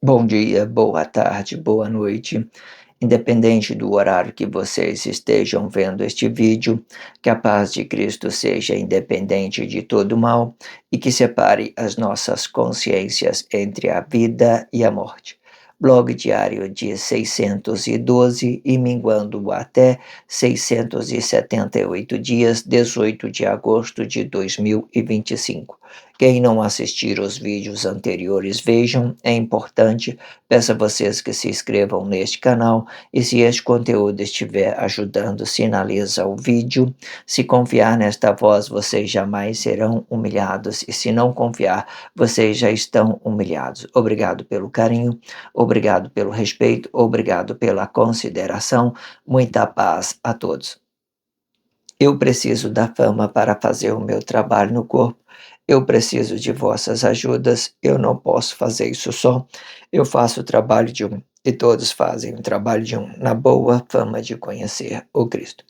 Bom dia, boa tarde, boa noite. Independente do horário que vocês estejam vendo este vídeo, que a paz de Cristo seja independente de todo mal e que separe as nossas consciências entre a vida e a morte. Blog diário de 612 e minguando até 678 dias, 18 de agosto de 2025. Quem não assistir os vídeos anteriores, vejam, é importante. Peço a vocês que se inscrevam neste canal e se este conteúdo estiver ajudando, sinaliza o vídeo. Se confiar nesta voz, vocês jamais serão humilhados e se não confiar, vocês já estão humilhados. Obrigado pelo carinho, obrigado pelo respeito, obrigado pela consideração. Muita paz a todos. Eu preciso da fama para fazer o meu trabalho no corpo. Eu preciso de vossas ajudas. Eu não posso fazer isso só. Eu faço o trabalho de um, e todos fazem o trabalho de um, na boa fama de conhecer o Cristo.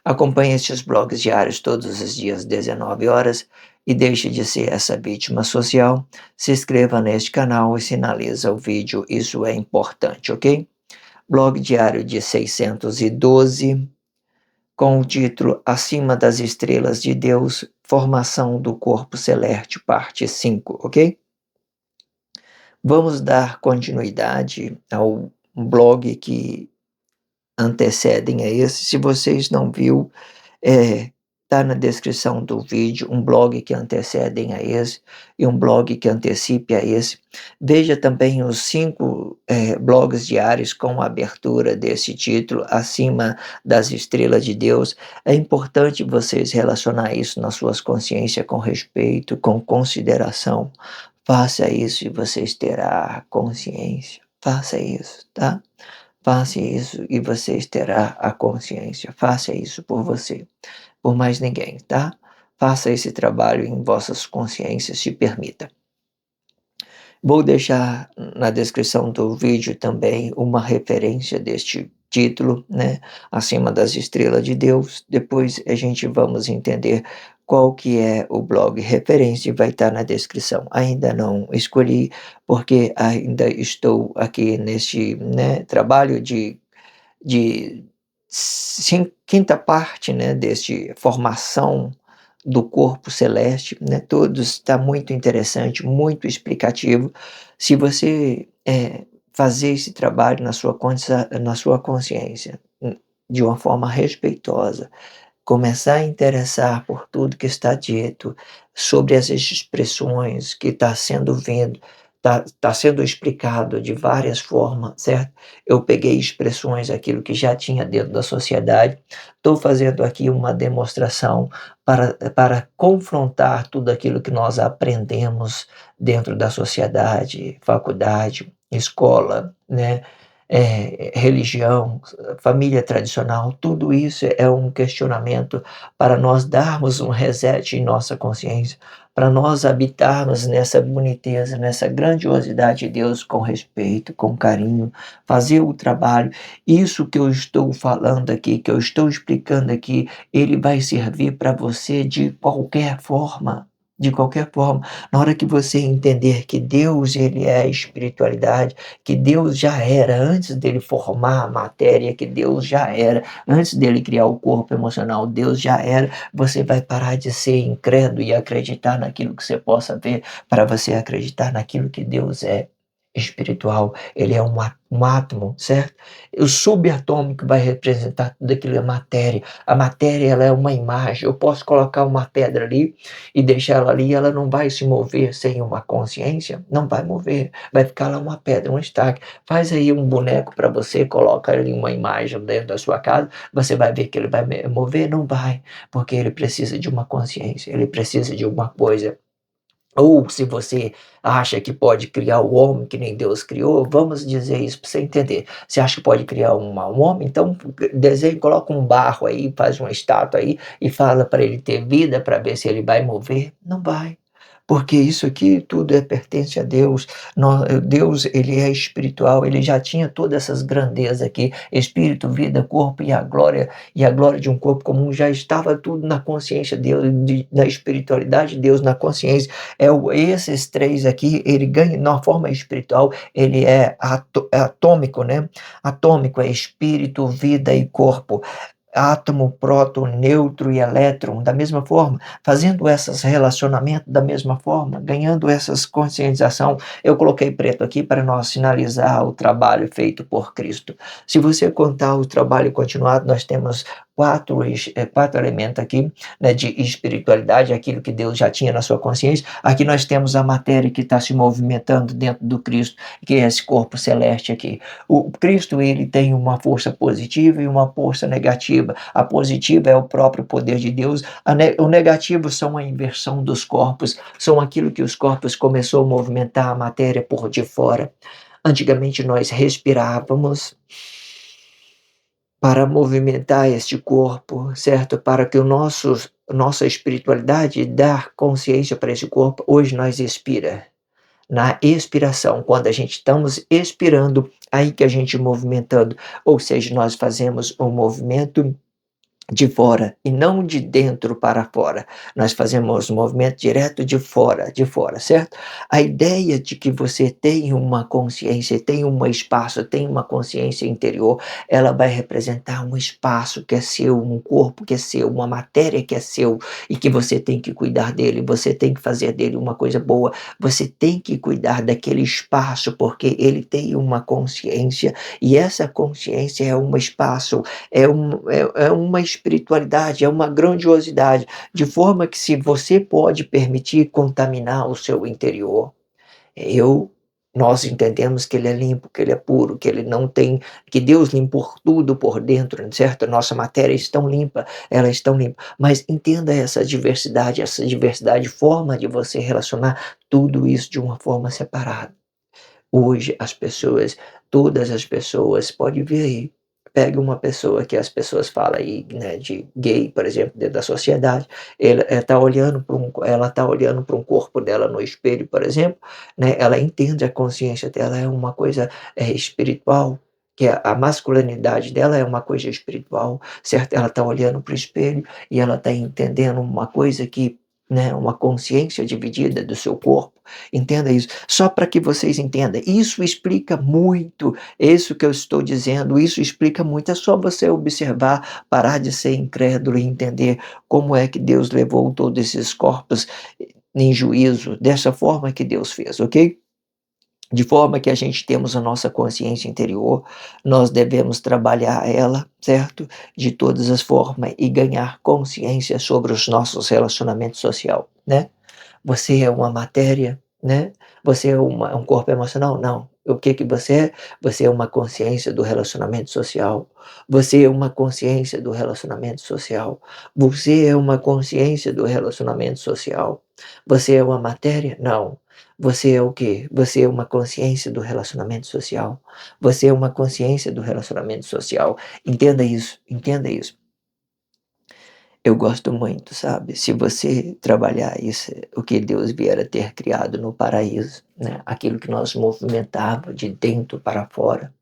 Acompanhe estes blogs diários todos os dias, 19 horas, e deixe de ser essa vítima social. Se inscreva neste canal e sinaliza o vídeo, isso é importante, ok? Blog diário de 612 com o título Acima das Estrelas de Deus, Formação do Corpo Celeste, parte 5, ok? Vamos dar continuidade ao blog que antecedem a esse. Se vocês não viu, tá na descrição do vídeo um blog que antecedem a esse e um blog que antecipe a esse. Veja também os 5 blogs diários com a abertura desse título, Acima das Estrelas de Deus. É importante vocês relacionar isso nas suas consciências com respeito, com consideração. Faça isso e vocês terão consciência. Faça isso, tá? Faça isso e vocês terão a consciência. Faça isso por você, por mais ninguém, tá? Faça esse trabalho em vossas consciências, se permita. Vou deixar na descrição do vídeo também uma referência deste título, né? Acima das Estrelas de Deus. Depois a gente vamos entender qual que é o blog referência e vai estar na descrição. Ainda não escolhi, porque ainda estou aqui neste, né, trabalho de quinta parte, né, deste formação do corpo celeste, né, todos está muito interessante, muito explicativo. Se você fazer esse trabalho na sua consciência, de uma forma respeitosa, começar a interessar por tudo que está dito, sobre as expressões que está sendo vindo, está sendo explicado de várias formas, certo? Eu peguei expressões, aquilo que já tinha dentro da sociedade, estou fazendo aqui uma demonstração para confrontar tudo aquilo que nós aprendemos dentro da sociedade, faculdade, escola, né? Religião, família tradicional, tudo isso é um questionamento para nós darmos um reset em nossa consciência, para nós habitarmos nessa boniteza, nessa grandiosidade de Deus com respeito, com carinho, fazer o trabalho. Isso que eu estou falando aqui, que eu estou explicando aqui, ele vai servir para você de qualquer forma. De qualquer forma, na hora que você entender que Deus ele é a espiritualidade, que Deus já era antes dele formar a matéria, que Deus já era antes dele criar o corpo emocional, Deus já era. Você vai parar de ser incrédulo e acreditar naquilo que você possa ver, para você acreditar naquilo que Deus é espiritual. Ele é um átomo, certo? O subatômico vai representar tudo aquilo, é matéria. A matéria ela é uma imagem. Eu posso colocar uma pedra ali e deixar ela ali, ela não vai se mover sem uma consciência, não vai mover, vai ficar lá uma pedra, um estaque. Faz aí um boneco para você, coloca ali uma imagem dentro da sua casa, você vai ver que ele vai mover? Não vai, porque ele precisa de uma consciência, ele precisa de uma coisa. Ou se você acha que pode criar o homem que nem Deus criou, vamos dizer isso para você entender. Você acha que pode criar um homem? Então desenhe, coloca um barro aí, faz uma estátua aí e fala para ele ter vida para ver se ele vai mover. Não vai. porque isso aqui tudo pertence a Deus. Deus, ele é espiritual, ele já tinha todas essas grandezas aqui, espírito, vida, corpo e a glória de um corpo comum já estava tudo na consciência dele, na espiritualidade de Deus, na consciência. Esses três aqui, ele ganha na forma espiritual, ele é atômico, né? Atômico é espírito, vida e corpo. Átomo, próton, nêutron e elétron, da mesma forma, fazendo esses relacionamentos da mesma forma, ganhando essas conscientização. Eu coloquei preto aqui para nós sinalizar o trabalho feito por Cristo. Se você contar o trabalho continuado, nós temos quatro elementos aqui, né, de espiritualidade, aquilo que Deus já tinha na sua consciência. Aqui nós temos a matéria que está se movimentando dentro do Cristo, que é esse corpo celeste aqui. O Cristo, ele tem uma força positiva e uma força negativa. A positiva é o próprio poder de Deus. O negativo são a inversão dos corpos, são aquilo que os corpos começou a movimentar a matéria por de fora. Antigamente nós respirávamos para movimentar este corpo, certo? Para que nossa espiritualidade dar consciência para esse corpo. Hoje nós expira. Na expiração, quando a gente estamos expirando, aí que a gente movimentando, ou seja, nós fazemos um movimento de fora e não de dentro para fora. Nós fazemos o movimento direto de fora, certo? A ideia de que você tem uma consciência, tem um espaço, tem uma consciência interior, ela vai representar um espaço que é seu, um corpo que é seu, uma matéria que é seu e que você tem que cuidar dele, você tem que fazer dele uma coisa boa, você tem que cuidar daquele espaço porque ele tem uma consciência e essa consciência é um espaço, é uma espiritualidade, é uma grandiosidade, de forma que se você pode permitir contaminar o seu interior, eu nós entendemos que ele é limpo, que ele é puro, que ele não tem, que Deus limpou tudo por dentro, certo? Nossa matéria é tão limpa, ela é tão limpa. Mas entenda essa diversidade, forma de você relacionar tudo isso de uma forma separada. Hoje as pessoas, todas as pessoas, pode ver aí, pega uma pessoa que as pessoas falam aí, né, de gay, por exemplo, dentro da sociedade, ela tá olhando para um corpo dela no espelho, por exemplo, né, ela entende a consciência dela é uma coisa espiritual, que a masculinidade dela é uma coisa espiritual, certo? Ela está olhando para o espelho e ela está entendendo uma coisa que, né, uma consciência dividida do seu corpo. Entenda isso, só para que vocês entendam. Isso explica muito, isso que eu estou dizendo, isso explica muito. É só você observar, parar de ser incrédulo e entender como é que Deus levou todos esses corpos em juízo, dessa forma que Deus fez, ok? De forma que a gente temos a nossa consciência interior, nós devemos trabalhar ela, certo? De todas as formas e ganhar consciência sobre os nossos relacionamentos sociais, né? Você é uma matéria, né? Você é um corpo emocional? Não. O que que você é? Você é uma consciência do relacionamento social. Você é uma consciência do relacionamento social. Você é uma consciência do relacionamento social. Você é uma matéria? Não. Você é o quê? Você é uma consciência do relacionamento social. Você é uma consciência do relacionamento social. Entenda isso, entenda isso. Eu gosto muito, sabe, se você trabalhar isso, o que Deus vier a ter criado no paraíso, né, aquilo que nós movimentava de dentro para fora,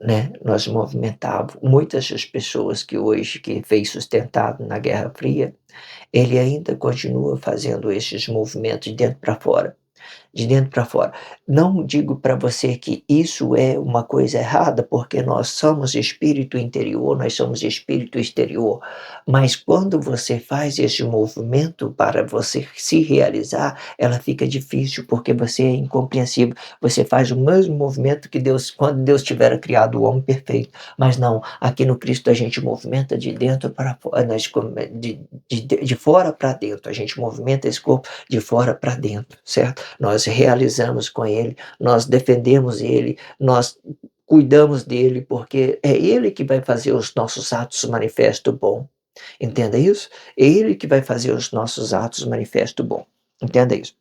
né, nós movimentava muitas das pessoas que hoje que fez sustentado na Guerra Fria, ele ainda continua fazendo esses movimentos de dentro para fora. De dentro para fora. Não digo para você que isso é uma coisa errada, porque nós somos espírito interior, nós somos espírito exterior, mas quando você faz esse movimento para você se realizar, ela fica difícil, porque você é incompreensível. Você faz o mesmo movimento que Deus, quando Deus tivera criado o homem perfeito, mas não, aqui no Cristo a gente movimenta de dentro para fora, de fora para dentro, a gente movimenta esse corpo de fora para dentro, certo? Nós realizamos com ele, nós defendemos ele, nós cuidamos dele, porque é ele que vai fazer os nossos atos manifesto bom. Entenda isso? É ele que vai fazer os nossos atos manifesto bom. Entenda isso.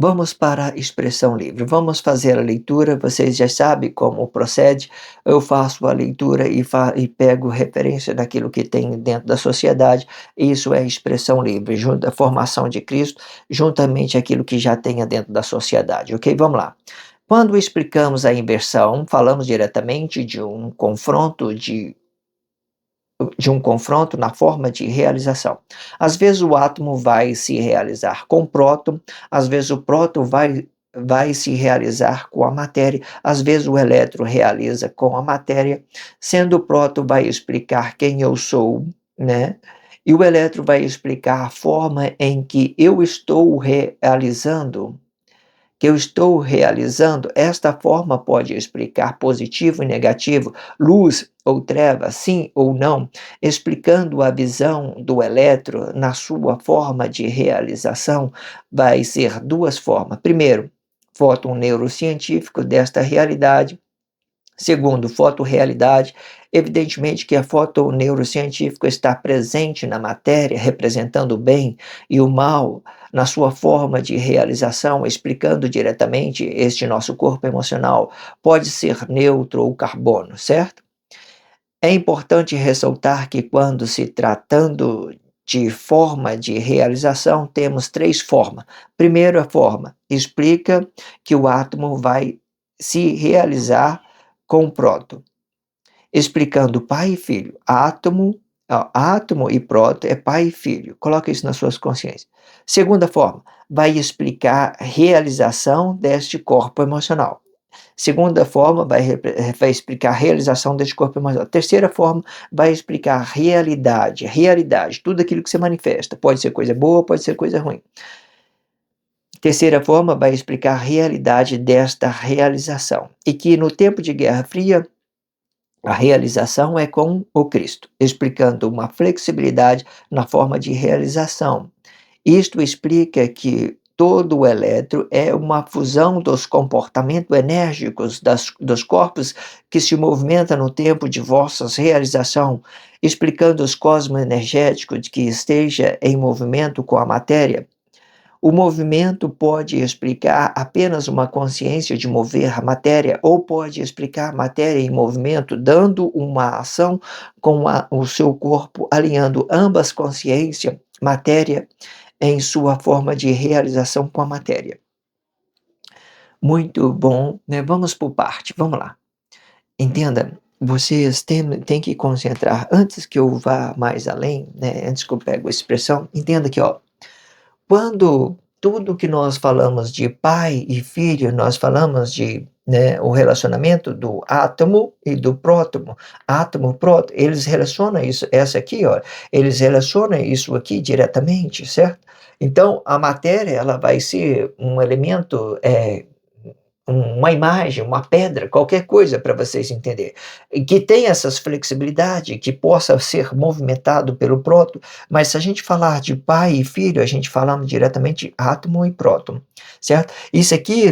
Vamos para a expressão livre. Vamos fazer a leitura. Vocês já sabem como procede. Eu faço a leitura e pego referência daquilo que tem dentro da sociedade. Isso é expressão livre, junto à formação de Cristo, juntamente aquilo que já tenha dentro da sociedade. Ok? Vamos lá. Quando explicamos a inversão, falamos diretamente de um confronto na forma de realização. Às vezes o átomo vai se realizar com o próton, às vezes o próton vai se realizar com a matéria, às vezes o elétron realiza com a matéria, sendo o próton vai explicar quem eu sou, né? E o elétron vai explicar a forma em que eu estou realizando, esta forma pode explicar positivo e negativo, luz ou treva, sim ou não, explicando a visão do elétron na sua forma de realização, vai ser duas formas. Primeiro, fóton neurocientífico desta realidade. Segundo, fotorrealidade. Evidentemente que a fotoneurocientífico está presente na matéria, representando o bem e o mal na sua forma de realização, explicando diretamente este nosso corpo emocional. Pode ser neutro ou carbono, certo? É importante ressaltar que quando se tratando de forma de realização, temos três formas. Primeira forma, explica que o átomo vai se realizar com o próton, explicando pai e filho. Átomo e próton é pai e filho. Coloca isso nas suas consciências. Segunda forma, vai explicar a realização deste corpo emocional. Segunda forma, vai explicar a realização deste corpo emocional. Terceira forma, vai explicar realidade, tudo aquilo que se manifesta. Pode ser coisa boa, pode ser coisa ruim. Terceira forma, vai explicar a realidade desta realização. E que no tempo de Guerra Fria, a realização é com o Cristo, explicando uma flexibilidade na forma de realização. Isto explica que todo o elétron é uma fusão dos comportamentos enérgicos dos corpos que se movimentam no tempo de vossas realização, explicando os cosmos energéticos que esteja em movimento com a matéria. O movimento pode explicar apenas uma consciência de mover a matéria, ou pode explicar a matéria em movimento, dando uma ação com o seu corpo, alinhando ambas consciência, matéria, em sua forma de realização com a matéria. Muito bom, né? Vamos por parte, vamos lá. Entenda, vocês têm que concentrar, antes que eu vá mais além, né? Antes que eu pegue a expressão, entenda que, ó, quando tudo que nós falamos de pai e filho, nós falamos de, né, o relacionamento do átomo e do prótono. Átomo, prótono, eles relacionam isso, essa aqui, ó, eles relacionam isso aqui diretamente, certo? Então, a matéria, ela vai ser um elemento, uma imagem, uma pedra, qualquer coisa para vocês entenderem, e que tem essas flexibilidade, que possa ser movimentado pelo próton, mas se a gente falar de pai e filho, a gente falamos diretamente de átomo e próton, certo? Isso aqui,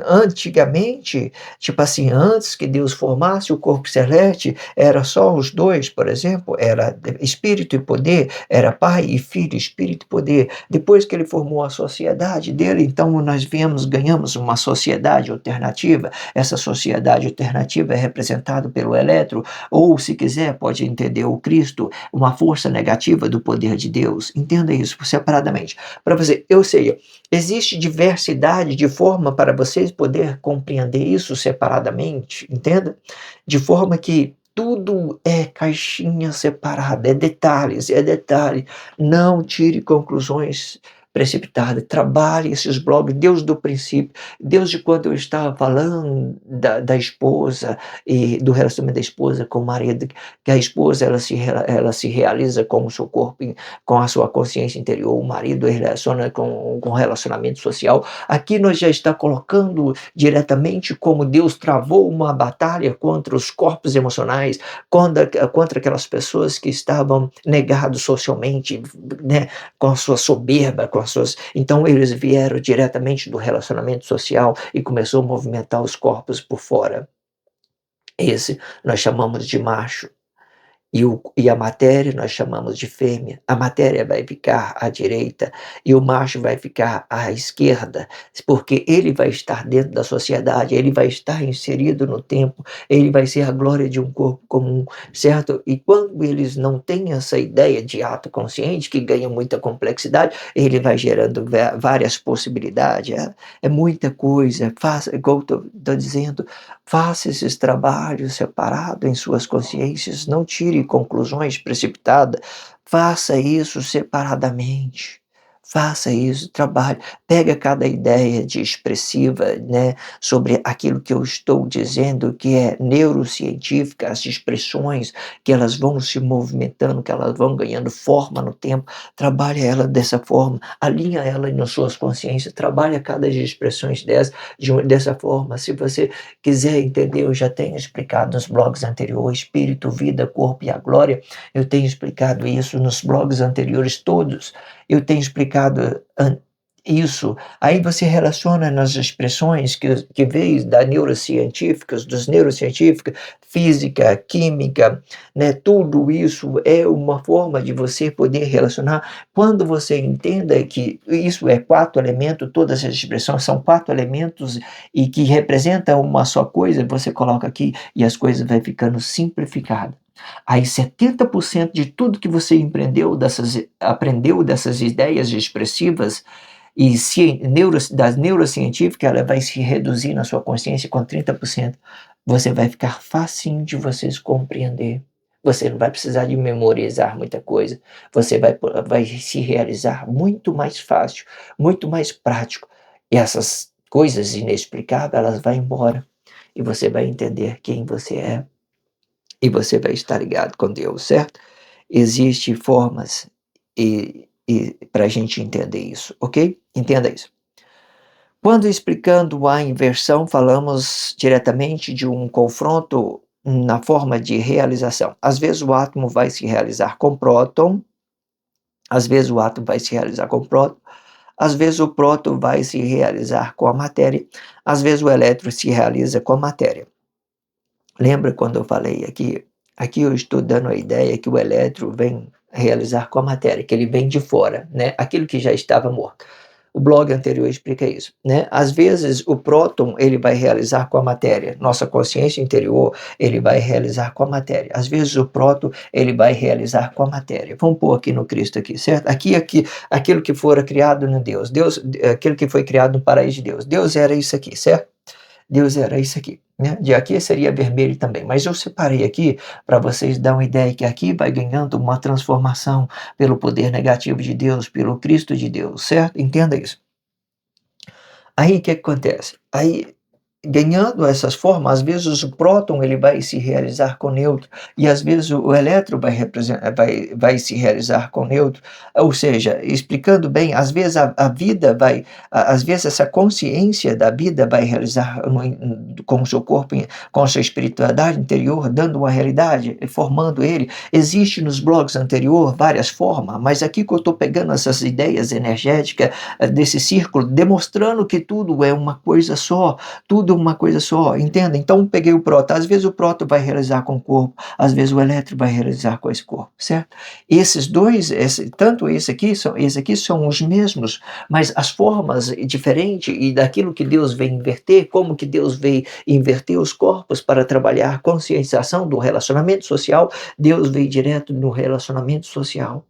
antigamente, tipo assim, antes que Deus formasse o corpo celeste, era só os dois, por exemplo, era espírito e poder, era pai e filho, espírito e poder. Depois que ele formou a sociedade dele, então nós ganhamos uma sociedade alternativa. Essa sociedade alternativa é representada pelo elétron, ou se quiser, pode entender o Cristo, uma força negativa do poder de Deus. Entenda isso separadamente. Para você, eu sei, existe diversidade de forma para vocês poder compreender isso separadamente, entenda? De forma que tudo é caixinha separada, é detalhe. Não tire conclusões precipitadas. Trabalhe esses blogs, Deus do princípio, Deus de quando eu estava falando da esposa e do relacionamento da esposa com o marido, que a esposa ela se realiza com o seu corpo, com a sua consciência interior, o marido relaciona com o relacionamento social. Aqui nós já está colocando diretamente como Deus travou uma batalha contra os corpos emocionais, contra aquelas pessoas que estavam negados socialmente, né, com a sua soberba, então eles vieram diretamente do relacionamento social e começou a movimentar os corpos por fora. Esse nós chamamos de macho. E a matéria nós chamamos de fêmea. A matéria vai ficar à direita e o macho vai ficar à esquerda, porque ele vai estar dentro da sociedade, ele vai estar inserido no tempo, ele vai ser a glória de um corpo comum, certo? E quando eles não têm essa ideia de ato consciente, que ganha muita complexidade, ele vai gerando várias possibilidades. É muita coisa. Faça, igual estou dizendo, faça esses trabalhos separados em suas consciências, não tire conclusões precipitadas, faça isso separadamente. Faça isso, trabalhe, pega cada ideia de expressiva, né, sobre aquilo que eu estou dizendo, que é neurocientífica, as expressões que elas vão se movimentando, que elas vão ganhando forma no tempo, trabalhe ela dessa forma, alinha ela nas suas consciências, trabalhe cada expressões dessa forma. Se você quiser entender, eu já tenho explicado nos blogs anteriores, espírito, vida, corpo e a glória, eu tenho explicado isso nos blogs anteriores todos, eu tenho explicado isso. Aí você relaciona nas expressões que veio da neurocientíficas, dos neurocientíficos, física, química, né? Tudo isso é uma forma de você poder relacionar. Quando você entenda que isso é 4 elementos, todas as expressões são 4 elementos e que representam uma só coisa, você coloca aqui e as coisas vai ficando simplificadas. Aí 70% de tudo que você aprendeu dessas ideias expressivas e das neurocientíficas, ela vai se reduzir na sua consciência com 30%. Você vai ficar facinho de vocês compreender. Você não vai precisar de memorizar muita coisa. Você vai se realizar muito mais fácil, muito mais prático. E essas coisas inexplicáveis, elas vão embora. E você vai entender quem você é. E você vai estar ligado com Deus, certo? Existem formas para a gente entender isso, ok? Entenda isso. Quando explicando a inversão, falamos diretamente de um confronto na forma de realização. Às vezes o átomo vai se realizar com próton, às vezes o átomo vai se realizar com próton, às vezes o próton vai se realizar com a matéria, às vezes o elétron se realiza com a matéria. Lembra quando eu falei aqui? Aqui eu estou dando a ideia que o elétron vem realizar com a matéria, que ele vem de fora, né? Aquilo que já estava morto. O blog anterior explica isso, né? Às vezes o próton ele vai realizar com a matéria, nossa consciência interior ele vai realizar com a matéria. Às vezes o próton ele vai realizar com a matéria. Vamos pôr aqui no Cristo aqui, certo? Aqui aquilo que fora criado no Deus, aquilo que foi criado no paraíso de Deus. Deus era isso aqui, certo? Deus era isso aqui, né? De aqui seria vermelho também, mas eu separei aqui para vocês dar uma ideia que aqui vai ganhando uma transformação pelo poder negativo de Deus, pelo Cristo de Deus, certo? Entenda isso. Aí o que acontece? Aí ganhando essas formas, às vezes o próton ele vai se realizar com nêutron e às vezes o elétron vai se realizar com nêutron, ou seja, explicando bem, às vezes a vida às vezes essa consciência da vida vai realizar com o seu corpo, com a sua espiritualidade interior, dando uma realidade, formando ele. Existe nos blogs anterior várias formas, mas aqui que eu estou pegando essas ideias energéticas desse círculo, demonstrando que tudo é uma coisa só, tudo uma coisa só, entenda? Então peguei o próton, às vezes o próton vai realizar com o corpo, às vezes o elétron vai realizar com esse corpo, certo? Esses dois, tanto esse aqui são os mesmos, mas as formas diferentes e daquilo que Deus veio inverter, como que Deus veio inverter os corpos para trabalhar a conscienciação do relacionamento social, Deus veio direto no relacionamento social.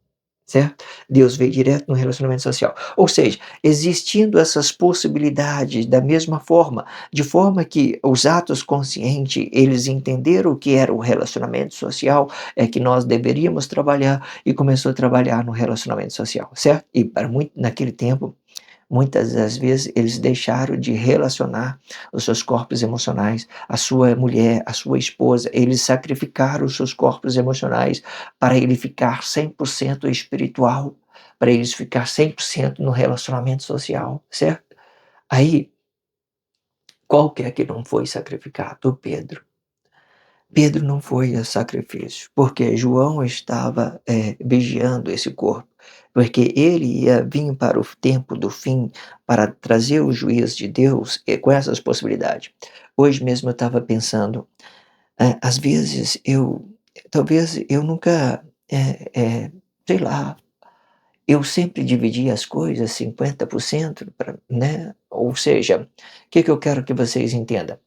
Certo? Deus veio direto no relacionamento social. Ou seja, existindo essas possibilidades da mesma forma, de forma que os atos conscientes, eles entenderam o que era o relacionamento social, é que nós deveríamos trabalhar e começou a trabalhar no relacionamento social, certo? E para muito naquele tempo, muitas das vezes eles deixaram de relacionar os seus corpos emocionais, a sua mulher, a sua esposa, eles sacrificaram os seus corpos emocionais para ele ficar 100% espiritual, para eles ficar 100% no relacionamento social, certo? Aí, qual que é que não foi sacrificado? O Pedro. Pedro não foi a sacrifício, porque João estava vigiando esse corpo, porque ele ia vir para o tempo do fim, para trazer o juízo de Deus com essas possibilidades. Hoje mesmo eu estava pensando, às vezes talvez eu nunca, sei lá, eu sempre dividi as coisas 50% pra, né, ou seja, o que que eu quero que vocês entendam?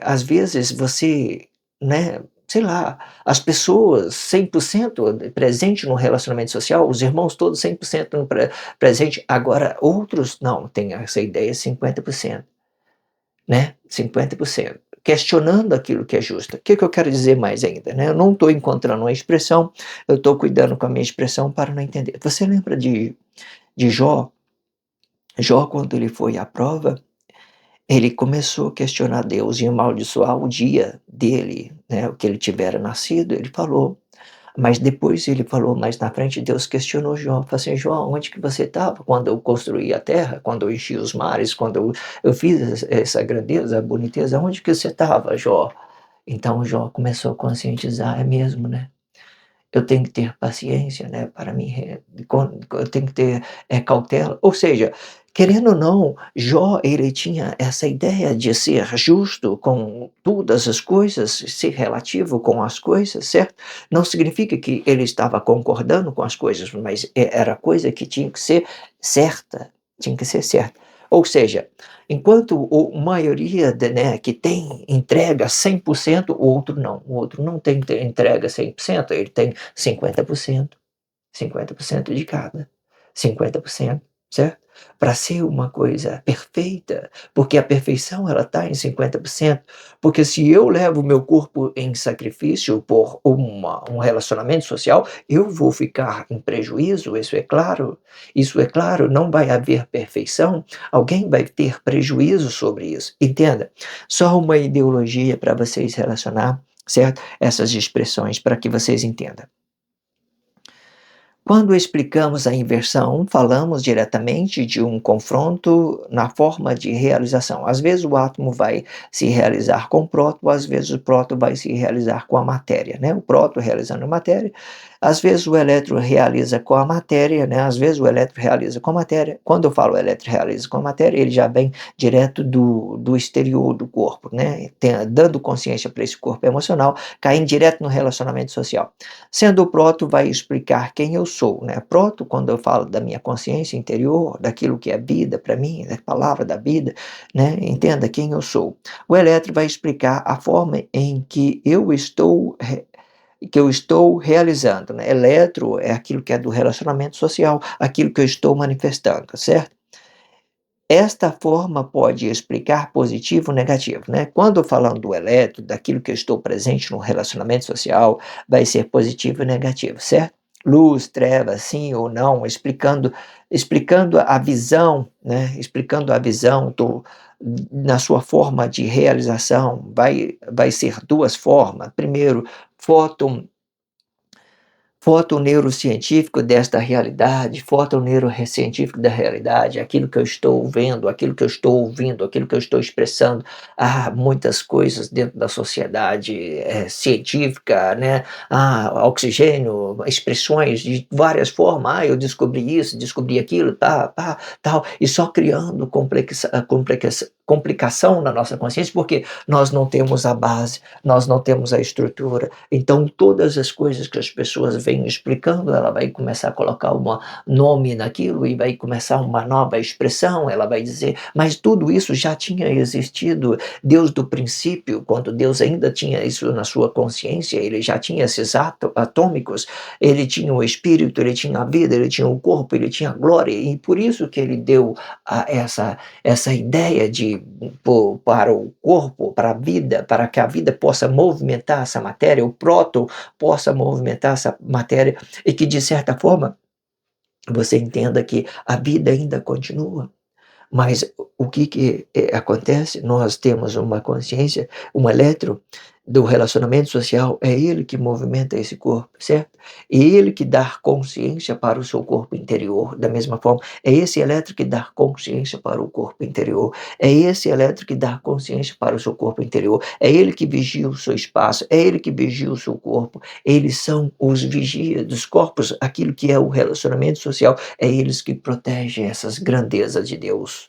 Às vezes você, né, sei lá, as pessoas 100% presente no relacionamento social, os irmãos todos 100% no presente, agora outros não, tem essa ideia 50%, né, 50%, questionando aquilo que é justo. O que que eu quero dizer mais ainda, né, eu não estou encontrando uma expressão, eu estou cuidando com a minha expressão para não entender. Você lembra de Jó? Jó, quando ele foi à prova, ele começou a questionar Deus e amaldiçoar o dia dele, né, o que ele tivera nascido, ele falou. Mas depois ele falou mais na frente, Deus questionou Jó, falou assim: "Jó, onde que você estava quando eu construí a terra, quando eu enchi os mares, quando eu fiz essa grandeza, a boniteza, onde que você estava, Jó?" Então Jó começou a conscientizar, é mesmo, né? Eu tenho que ter paciência, né, para me eu tenho que ter, cautela, ou seja, querendo ou não, Jó ele tinha essa ideia de ser justo com todas as coisas, ser relativo com as coisas, certo? Não significa que ele estava concordando com as coisas, mas era coisa que tinha que ser certa, tinha que ser certa. Ou seja, enquanto o maioria né, que tem entrega 100%, o outro não tem entrega 100%, ele tem 50%, 50% de cada, 50%, certo? Para ser uma coisa perfeita, porque a perfeição ela está em 50%, porque se eu levo o meu corpo em sacrifício por um relacionamento social, eu vou ficar em prejuízo, isso é claro, não vai haver perfeição, alguém vai ter prejuízo sobre isso, entenda? Só uma ideologia para vocês relacionar, certo? Essas expressões para que vocês entendam. Quando explicamos a inversão, falamos diretamente de um confronto na forma de realização. Às vezes o átomo vai se realizar com o próton, às vezes o próton vai se realizar com a matéria, né? O próton realizando a matéria, às vezes o elétron realiza com a matéria, né? Às vezes o elétron realiza com a matéria. Quando eu falo elétron realiza com a matéria, ele já vem direto do exterior do corpo, né? Dando consciência para esse corpo emocional, caindo direto no relacionamento social. Sendo o proto vai explicar quem eu sou, né? Proto, quando eu falo da minha consciência interior, daquilo que é vida para mim, da palavra da vida, né? Entenda quem eu sou. O eletro vai explicar a forma em que eu estou realizando, né? Eletro é aquilo que é do relacionamento social, aquilo que eu estou manifestando, certo? Esta forma pode explicar positivo ou negativo, né? Quando falando do eletro, daquilo que eu estou presente no relacionamento social, vai ser positivo e negativo, certo? Luz, trevas, sim ou não, explicando a visão, né? Explicando a visão na sua forma de realização, vai ser duas formas. Primeiro, fóton fotoneurocientífico desta realidade, fotoneurocientífico da realidade, aquilo que eu estou vendo, aquilo que eu estou ouvindo, aquilo que eu estou expressando. Há muitas coisas dentro da sociedade científica, né? Oxigênio, expressões de várias formas. Eu descobri isso, descobri aquilo, tal, e só criando complicação na nossa consciência, porque nós não temos a base, nós não temos a estrutura. Então, todas as coisas que as pessoas vêm explicando, ela vai começar a colocar um nome naquilo e vai começar uma nova expressão, ela vai dizer, mas tudo isso já tinha existido desde o princípio, quando Deus ainda tinha isso na sua consciência, ele já tinha esses atômicos, ele tinha o espírito, ele tinha a vida, ele tinha o corpo, ele tinha a glória, e por isso que ele deu essa ideia de para o corpo, para a vida, para que a vida possa movimentar essa matéria, o próton possa movimentar essa matéria e que, de certa forma, você entenda que a vida ainda continua. Mas o que que, acontece? Nós temos uma consciência, um elétron do relacionamento social, é ele que movimenta esse corpo, certo? E ele que dá consciência para o seu corpo interior, da mesma forma, é esse elétron que dá consciência para o corpo interior, é esse elétron que dá consciência para o seu corpo interior, é ele que vigia o seu espaço, é ele que vigia o seu corpo, eles são os vigias dos corpos, aquilo que é o relacionamento social, é eles que protegem essas grandezas de Deus.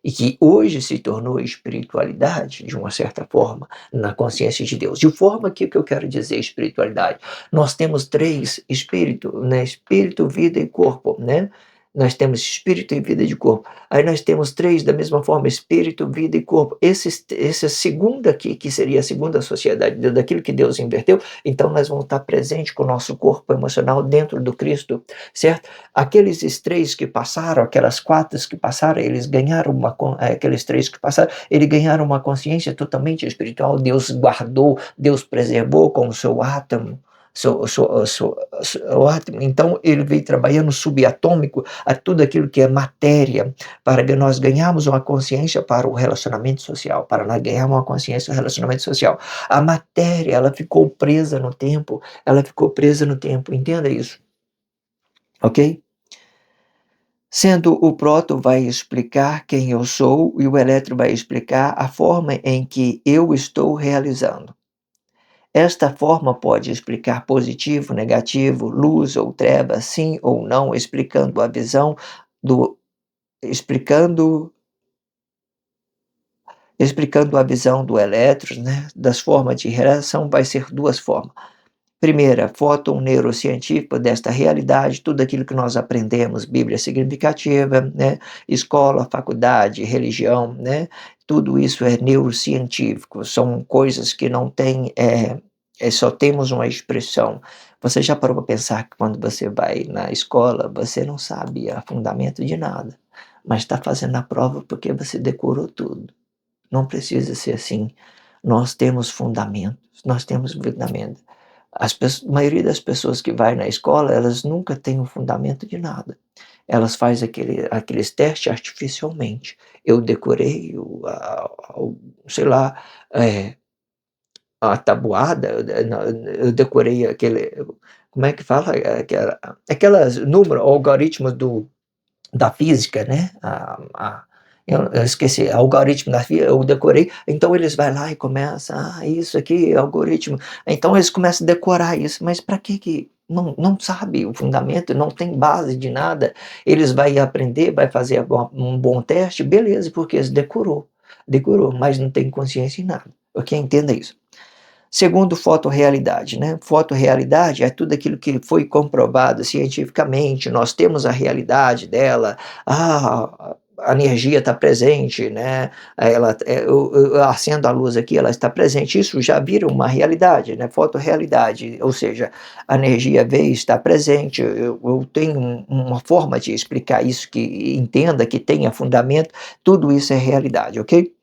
e que hoje se tornou espiritualidade, de uma certa forma, na consciência de Deus. De forma que o que eu quero dizer espiritualidade? Nós temos três espíritos, né? Espírito, vida e corpo, né? Nós temos espírito e vida de corpo. Aí nós temos três da mesma forma, espírito, vida e corpo. Essa segunda aqui, que seria a segunda sociedade, daquilo que Deus inverteu, então nós vamos estar presente com o nosso corpo emocional dentro do Cristo, certo? Aqueles três que passaram, aquelas quatro que passaram, eles ganharam aqueles três que passaram, eles ganharam uma consciência totalmente espiritual. Deus guardou, Deus preservou com o seu átomo. O átomo. Então ele veio trabalhando subatômico a tudo aquilo que é matéria, para que nós ganharmos uma consciência para o relacionamento social, para nós ganharmos uma consciência do relacionamento social. A matéria, ela ficou presa no tempo, entenda isso, ok? Sendo o próton vai explicar quem eu sou e o elétron vai explicar a forma em que eu estou realizando. Esta forma pode explicar positivo, negativo, luz ou treva, sim ou não, explicando a visão do elétron, né? Das formas de reação vai ser duas formas. Primeira, fóton neurocientífico desta realidade, tudo aquilo que nós aprendemos, Bíblia significativa, né? Escola, faculdade, religião, né? Tudo isso é neurocientífico, são coisas que não têm, só temos uma expressão. Você já parou para pensar que quando você vai na escola, você não sabe a fundamento de nada, mas está fazendo a prova porque você decorou tudo. Não precisa ser assim. Nós temos fundamentos, A maioria das pessoas que vai na escola, elas nunca têm um fundamento de nada. Elas fazem aqueles testes artificialmente. Eu decorei sei lá, a tabuada, eu decorei como é que fala? Aquelas números, algoritmos da física, né? Eu esqueci, algoritmo da física, eu decorei. Então eles vão lá e começam, isso aqui é algoritmo. Então eles começam a decorar isso, mas para que não sabe o fundamento, não tem base de nada. Eles vão aprender, vai fazer um bom teste, beleza, porque eles decorou, mas não tem consciência em nada. Ok? Entenda isso. Segundo, fotorrealidade, né? Fotorrealidade é tudo aquilo que foi comprovado cientificamente, nós temos a realidade dela, a energia está presente, né? Eu acendo a luz aqui, ela está presente, isso já vira uma realidade, né? Fotorrealidade, ou seja, a energia veio, está presente, eu tenho uma forma de explicar isso que entenda, que tenha fundamento, tudo isso é realidade, ok?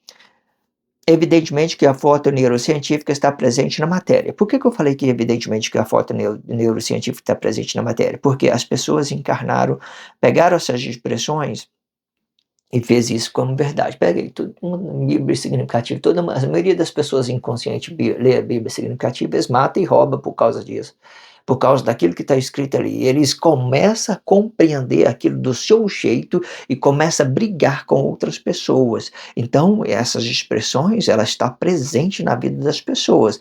Evidentemente que a foto neurocientífica está presente na matéria. Por que eu falei que evidentemente que a foto neurocientífica está presente na matéria? Porque as pessoas encarnaram, pegaram essas expressões e fez isso como verdade. Peguei tudo, Bíblia significativa, a maioria das pessoas inconscientes lê a Bíblia significativa, eles matam e roubam por causa disso. Por causa daquilo que está escrito ali. Eles começam a compreender aquilo do seu jeito e começam a brigar com outras pessoas. Então, essas expressões, ela está presente na vida das pessoas.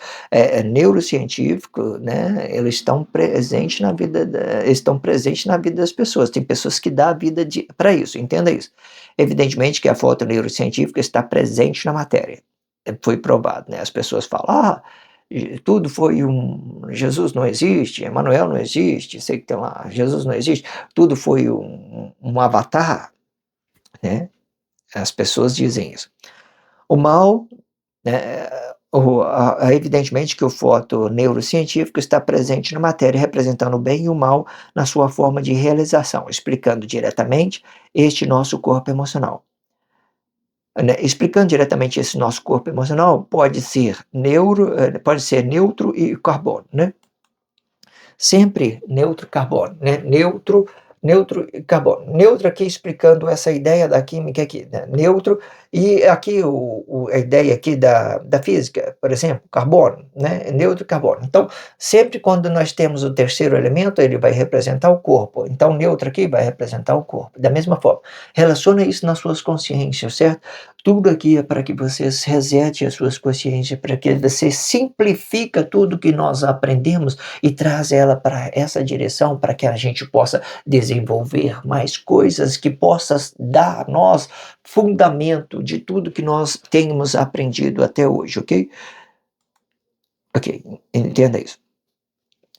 Neurocientífico, né? Eles estão presentes na vida das pessoas. Tem pessoas que dão a vida para isso, entenda isso. Evidentemente que a foto neurocientífica está presente na matéria. Foi provado, né? As pessoas falam, tudo foi Jesus não existe, Emmanuel não existe, sei que tem lá, Jesus não existe, tudo foi um avatar, né? As pessoas dizem isso. O mal, né, evidentemente que o foto neurocientífico está presente na matéria, representando o bem e o mal na sua forma de realização, explicando diretamente este nosso corpo emocional. Né? Explicando diretamente esse nosso corpo emocional, pode ser neutro e carbono, né? Sempre neutro carbono, né? Neutro e carbono. Neutro aqui explicando essa ideia da química aqui, né? Neutro, e aqui a ideia aqui da física, por exemplo, carbono, né? Neutro e carbono. Então, sempre quando nós temos o terceiro elemento, ele vai representar o corpo. Então, neutro aqui vai representar o corpo. Da mesma forma, relaciona isso nas suas consciências, certo? Tudo aqui é para que vocês resetem as suas consciências, para que você simplifica tudo que nós aprendemos e traz ela para essa direção, para que a gente possa desenvolver mais coisas que possam dar a nós fundamento de tudo que nós temos aprendido até hoje, ok? Ok, entenda isso.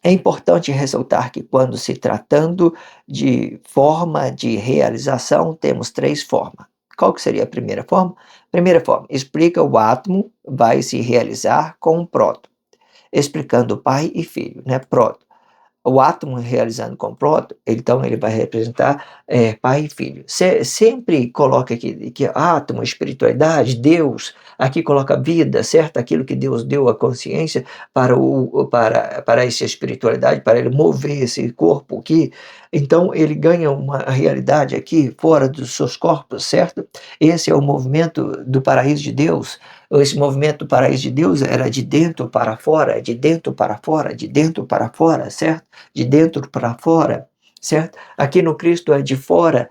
É importante ressaltar que quando se tratando de forma de realização, temos três formas. Qual que seria a primeira forma? Primeira forma, explica o átomo vai se realizar com um próton, explicando pai e filho, né? Próton. O átomo realizando com próton, então ele vai representar pai e filho. Sempre coloca aqui que átomo, espiritualidade, Deus, aqui coloca vida, certo? Aquilo que Deus deu a consciência para essa espiritualidade, para ele mover esse corpo aqui. Então ele ganha uma realidade aqui fora dos seus corpos, certo? Esse é o movimento do paraíso de Deus. Esse movimento do paraíso de Deus era de dentro para fora, de dentro para fora, de dentro para fora, certo? De dentro para fora, certo? Aqui no Cristo é de fora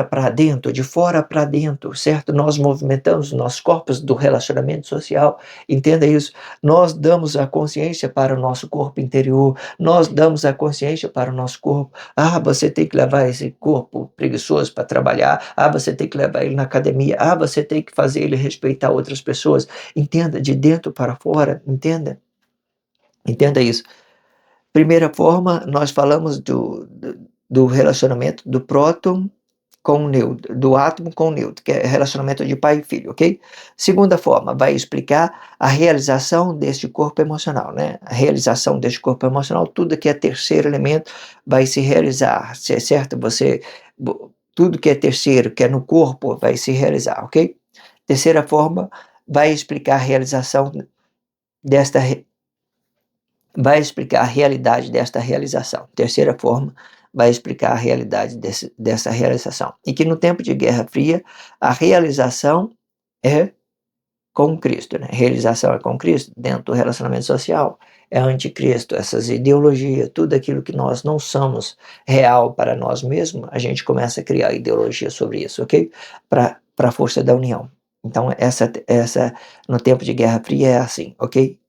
para dentro, de fora para dentro, certo? Nós movimentamos nossos corpos do relacionamento social, entenda isso. Nós damos a consciência para o nosso corpo interior, nós damos a consciência para o nosso corpo. Ah, você tem que levar esse corpo preguiçoso para trabalhar, ah, você tem que levar ele na academia, ah, você tem que fazer ele respeitar outras pessoas. Entenda, de dentro para fora, entenda. Entenda isso. Primeira forma, nós falamos do relacionamento do próton com o nêutron, do átomo com o nêutron, que é relacionamento de pai e filho, ok? Segunda forma, vai explicar a realização deste corpo emocional, né? A realização deste corpo emocional, tudo que é terceiro elemento vai se realizar, certo? Tudo que é terceiro, que é no corpo, vai se realizar, ok? Terceira forma, vai explicar a realização desta vai explicar a realidade desta realização. Terceira forma, vai explicar a realidade dessa realização. E que no tempo de Guerra Fria, a realização é com Cristo. Né? Realização é com Cristo dentro do relacionamento social. É anticristo, essas ideologias, tudo aquilo que nós não somos real para nós mesmos, a gente começa a criar ideologia sobre isso, ok? Para a força da união. Então, essa no tempo de Guerra Fria é assim, ok?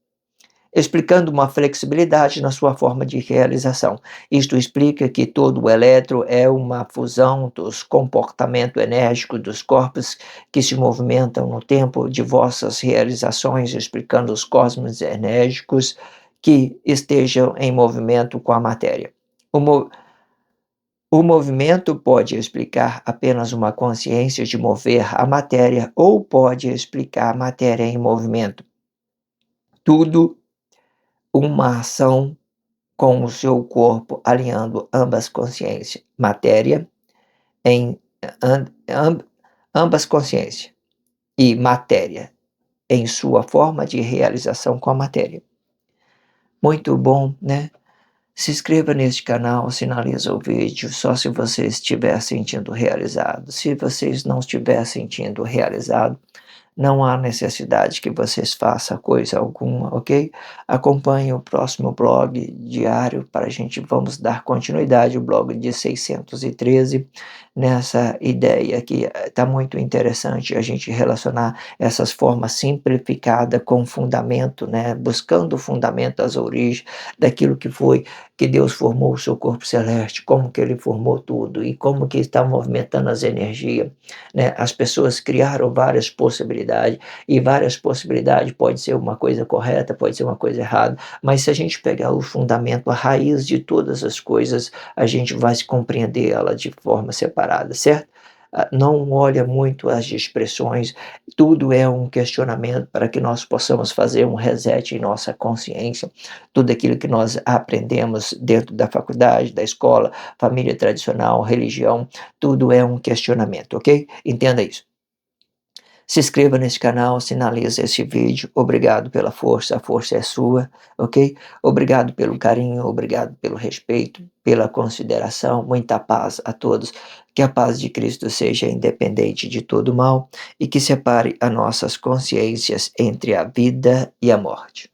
Explicando uma flexibilidade na sua forma de realização. Isto explica que todo o elétron é uma fusão dos comportamentos enérgicos dos corpos que se movimentam no tempo de vossas realizações, explicando os cosmos enérgicos que estejam em movimento com a matéria. O movimento pode explicar apenas uma consciência de mover a matéria ou pode explicar a matéria em movimento. Tudo uma ação com o seu corpo, alinhando ambas consciências, matéria em ambas consciências e matéria em sua forma de realização com a matéria. Muito bom, né? Se inscreva neste canal, sinaliza o vídeo só se você estiver sentindo realizado. Se vocês não estiver sentindo realizado, não há necessidade que vocês façam coisa alguma, ok? Acompanhe o próximo blog diário para a gente vamos dar continuidade ao blog de 613 nessa ideia que está muito interessante a gente relacionar essas formas simplificadas com fundamento, né? Buscando o fundamento, as origens daquilo que foi que Deus formou o seu corpo celeste, como que ele formou tudo e como que está movimentando as energias, né? As pessoas criaram várias possibilidades e várias possibilidades pode ser uma coisa correta, pode ser uma coisa errada, mas se a gente pegar o fundamento, a raiz de todas as coisas, a gente vai se compreender ela de forma separada, certo? Não olha muito as expressões, tudo é um questionamento para que nós possamos fazer um reset em nossa consciência, tudo aquilo que nós aprendemos dentro da faculdade, da escola, família tradicional, religião, tudo é um questionamento, ok? Entenda isso. Se inscreva nesse canal, sinalize esse vídeo. Obrigado pela força, a força é sua, ok? Obrigado pelo carinho, obrigado pelo respeito, pela consideração. Muita paz a todos. Que a paz de Cristo seja independente de todo mal e que separe as nossas consciências entre a vida e a morte.